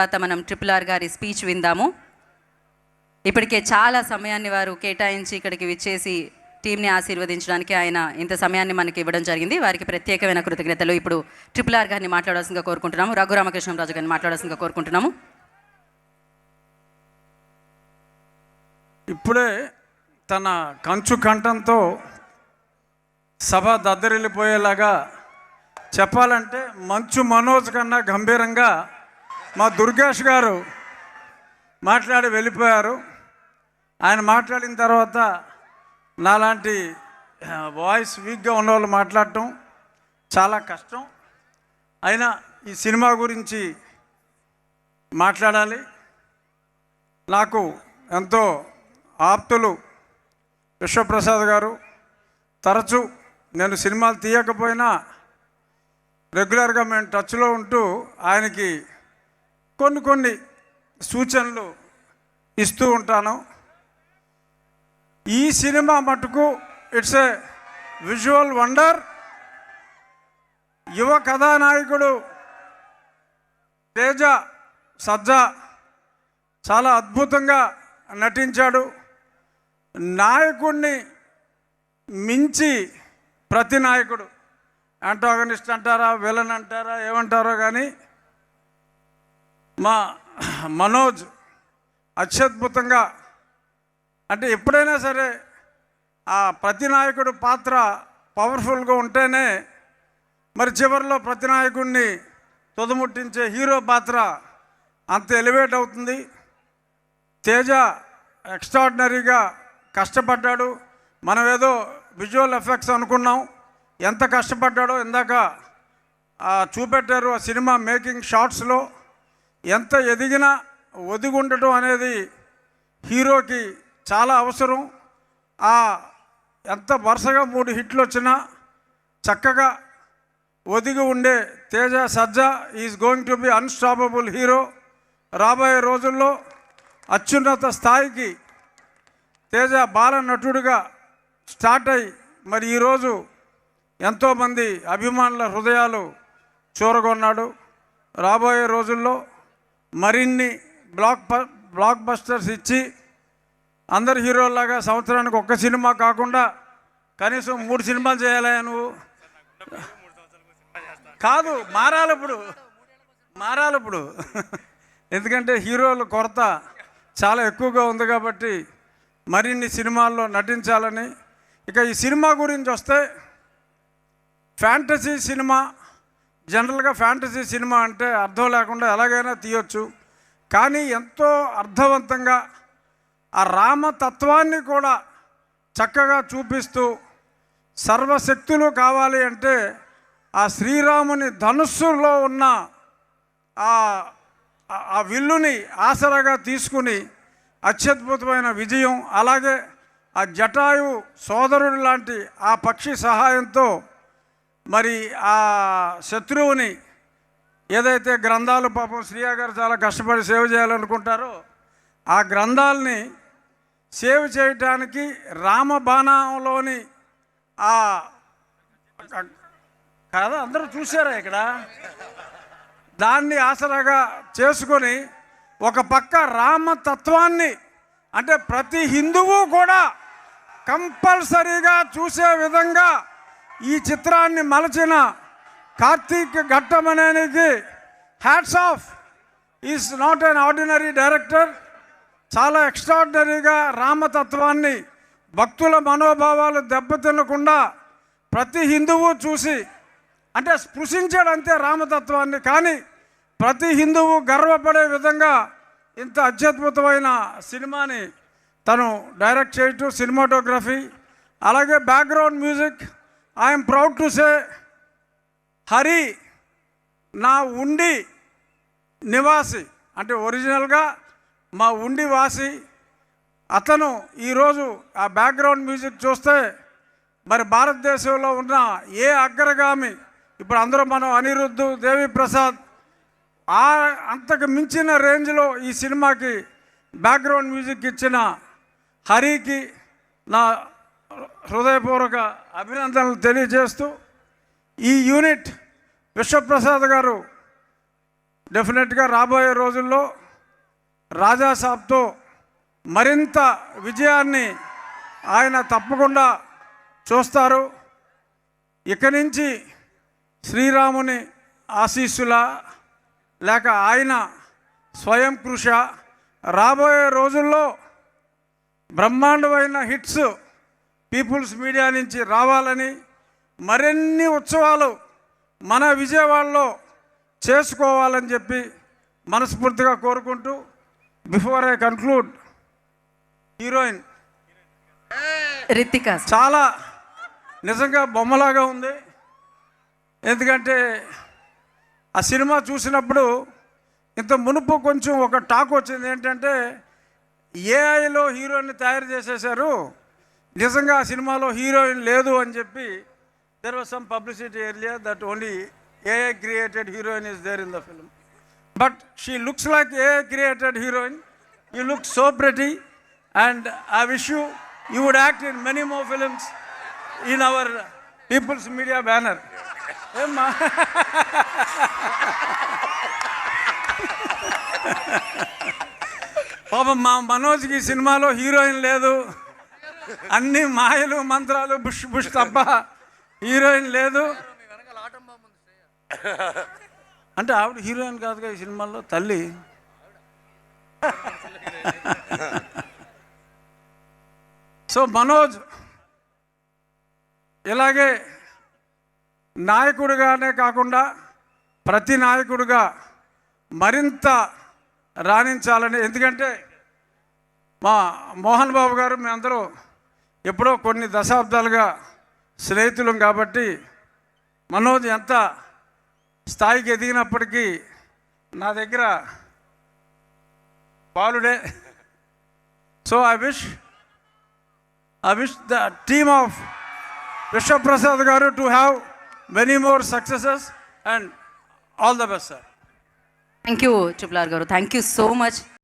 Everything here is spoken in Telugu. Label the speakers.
Speaker 1: తర్వాత మనం RRR గారి స్పీచ్ విందాము. ఇప్పటికే చాలా సమయాన్ని వారు కేటాయించి ఇక్కడికి విచ్చేసి టీంని ఆశీర్వదించడానికి ఆయన ఇంత సమయాన్ని మనకి ఇవ్వడం జరిగింది. వారికి ప్రత్యేకమైన కృతజ్ఞతలు. ఇప్పుడు RRR గారిని మాట్లాడాల్సిందిగా కోరుకుంటున్నాము. రఘురామకృష్ణరాజు గారిని మాట్లాడాల్సిందిగా కోరుకుంటున్నాము.
Speaker 2: ఇప్పుడే తన కంచు కంఠంతో సభ దద్దరిల్లిపోయేలాగా చెప్పాలంటే మంచు మనోజ్ కన్నా గంభీరంగా మా దుర్గేష్ గారు మాట్లాడి వెళ్ళిపోయారు. ఆయన మాట్లాడిన తర్వాత నాలాంటి వాయిస్ వీక్గా ఉన్న వాళ్ళు మాట్లాడటం చాలా కష్టం. అయినా ఈ సినిమా గురించి మాట్లాడాలి. నాకు ఎంతో ఆప్తులు విశ్వప్రసాద్ గారు. తరచూ నేను సినిమాలు తీయకపోయినా రెగ్యులర్గా మేము టచ్లో ఉంటూ ఆయనకి కొన్ని సూచనలు ఇస్తూ ఉంటాను. ఈ సినిమా మటుకు ఇట్స్ ఏ విజువల్ వండర్. యువ కథానాయకుడు తేజ సజ్జా చాలా అద్భుతంగా నటించాడు. నాయకుడిని మించి ప్రతి నాయకుడు, యాంటాగనిస్ట్ అంటారా, విలన్ అంటారా, ఏమంటారో కానీ మా మనోజ్ అత్యద్భుతంగా, అంటే ఎప్పుడైనా సరే ఆ ప్రతి నాయకుడు పాత్ర పవర్ఫుల్గా ఉంటేనే మరి చివరిలో ప్రతి నాయకుడిని తుదముట్టించే హీరో పాత్ర అంత ఎలివేట్ అవుతుంది. తేజ ఎక్స్ట్రాడినరీగా కష్టపడ్డాడు. మనం ఏదో విజువల్ ఎఫెక్ట్స్ అనుకున్నాం, ఎంత కష్టపడ్డాడో ఇందాక చూపెట్టారు ఆ సినిమా మేకింగ్ షాట్స్లో. ఎంత ఎదిగినా ఒదిగి ఉండటం అనేది హీరోకి చాలా అవసరం. ఎంత వరుసగా 3 హిట్లు వచ్చినా చక్కగా ఒదిగి ఉండే Teja Sajja is going to be unstoppable hero. రాబోయే రోజుల్లో అత్యున్నత స్థాయికి తేజ బాల నటుడిగా స్టార్ట్ అయ్యి మరి ఈరోజు ఎంతోమంది అభిమానుల హృదయాలు చూరగొన్నాడు. రాబోయే రోజుల్లో మరిన్ని బ్లాక్ బస్టర్స్ ఇచ్చి అందరు హీరోల్లాగా సంవత్సరానికి ఒక్క సినిమా కాకుండా కనీసం 3 సినిమాలు చేయాలి. నువ్వు కాదు, మారాలి ఇప్పుడు ఎందుకంటే హీరోల కొరత చాలా ఎక్కువగా ఉంది కాబట్టి మరిన్ని సినిమాల్లో నటించాలని. ఇక ఈ సినిమా గురించి వస్తే, ఫ్యాంటసీ సినిమా, జనరల్గా ఫ్యాంటసీ సినిమా అంటే అర్థం లేకుండా ఎలాగైనా తీయొచ్చు. కానీ ఎంతో అర్థవంతంగా ఆ రామతత్వాన్ని కూడా చక్కగా చూపిస్తూ, సర్వశక్తులు కావాలి అంటే ఆ శ్రీరాముని ధనుస్సులో ఉన్న ఆ విల్లుని ఆసరాగా తీసుకుని అత్యద్భుతమైన విజయం, అలాగే ఆ జటాయు సోదరుడు లాంటి ఆ పక్షి సహాయంతో మరి ఆ శత్రువుని ఏదైతే గ్రంథాలు పాపం శ్రీయా గారు చాలా కష్టపడి సేవ్ చేయాలనుకుంటారో ఆ గ్రంథాలని సేవ్ చేయటానికి రామబాణంలోని కదా అందరూ చూసారా ఇక్కడ, దాన్ని ఆసరాగా చేసుకొని ఒక పక్క రామతత్వాన్ని, అంటే ప్రతి హిందువు కూడా కంపల్సరీగా చూసే విధంగా ఈ చిత్రాన్ని మలచిన కార్తీక్ ఘట్టమనేనికి hats off. Is not an ordinary director. చాలా ఎక్స్ట్రాడినరీగా రామతత్వాన్ని, భక్తుల మనోభావాలు దెబ్బతినకుండా ప్రతి హిందువు చూసి, అంటే స్పృశించాడు అంతే రామతత్వాన్ని, కానీ ప్రతి హిందువు గర్వపడే విధంగా ఇంత అత్యద్భుతమైన సినిమాని తను డైరెక్ట్ చేయటం, సినిమాటోగ్రఫీ, అలాగే background music. I'm proud to say Hari నా ఉండి నివాసి, అంటే ఒరిజినల్గా మా ఉండి వాసి అతను ఈరోజు ఆ బ్యాక్గ్రౌండ్ మ్యూజిక్ చూస్తే మరి భారతదేశంలో ఉన్న ఏ అగ్రగామి, ఇప్పుడు అందరూ మనం అనిరుద్ధ్, దేవి ప్రసాద్, అంతకు మించిన రేంజ్లో ఈ సినిమాకి బ్యాక్గ్రౌండ్ మ్యూజిక్ ఇచ్చిన హరికి నా హృదయపూర్వక అభినందనలు తెలియజేస్తూ, ఈ యూనిట్ విశ్వప్రసాద్ గారు డెఫినెట్గా రాబోయే రోజుల్లో రాజా సాబ్తో మరింత విజయాన్ని ఆయన తప్పకుండా చూస్తారు. ఇక నుంచి శ్రీరాముని ఆశీస్సుల లేక ఆయన స్వయం కృష రాబోయే రోజుల్లో బ్రహ్మాండమైన హిట్స్ పీపుల్స్ మీడియా నుంచి రావాలని, మరిన్ని ఉత్సవాలు మన విజయవాడలో చేసుకోవాలని చెప్పి మనస్ఫూర్తిగా కోరుకుంటూ, before I conclude, heroine
Speaker 1: Ritika
Speaker 2: చాలా నిజంగా బొమ్మలాగా ఉంది. ఎందుకంటే ఆ సినిమా చూసినప్పుడు ఇంత మునుపు కొంచెం ఒక టాక్ వచ్చింది ఏంటంటే ఏఐలో హీరోయిన్ని తయారు చేసేశారు, నిజంగా ఆ సినిమాలో హీరోయిన్ లేదు అని చెప్పి. There was some publicity earlier that only AI created heroine is there in the film, but she looks like AI created heroine. You look so pretty and I wish you would act in many more films in our People's Media banner. పాపం మా మనోజ్కి సినిమాలో హీరోయిన్ లేదు, అన్ని మాయలు మంత్రాలు బుష్ బుష్ తప్ప హీరోయిన్ లేదు. అంటే ఆవిడ హీరోయిన్ కాదుగా ఈ సినిమాలో, తల్లి. సో మనోజ్ ఇలాగే నాయకుడిగానే కాకుండా ప్రతి నాయకుడిగా మరింత రాణించాలని. ఎందుకంటే మా మోహన్ బాబు గారు మేమందరూ ఎప్పుడో కొన్ని దశాబ్దాలుగా స్నేహితులం కాబట్టి మనోజ్ ఎంత స్థాయికి ఎదిగినప్పటికీ నా దగ్గర బాలుడే. So I wish the team of Vishwa Prasad garu to have many more successes and all the best, sir.
Speaker 1: Thank you చుప్లార్ గారు, థ్యాంక్ యూ సో మచ్.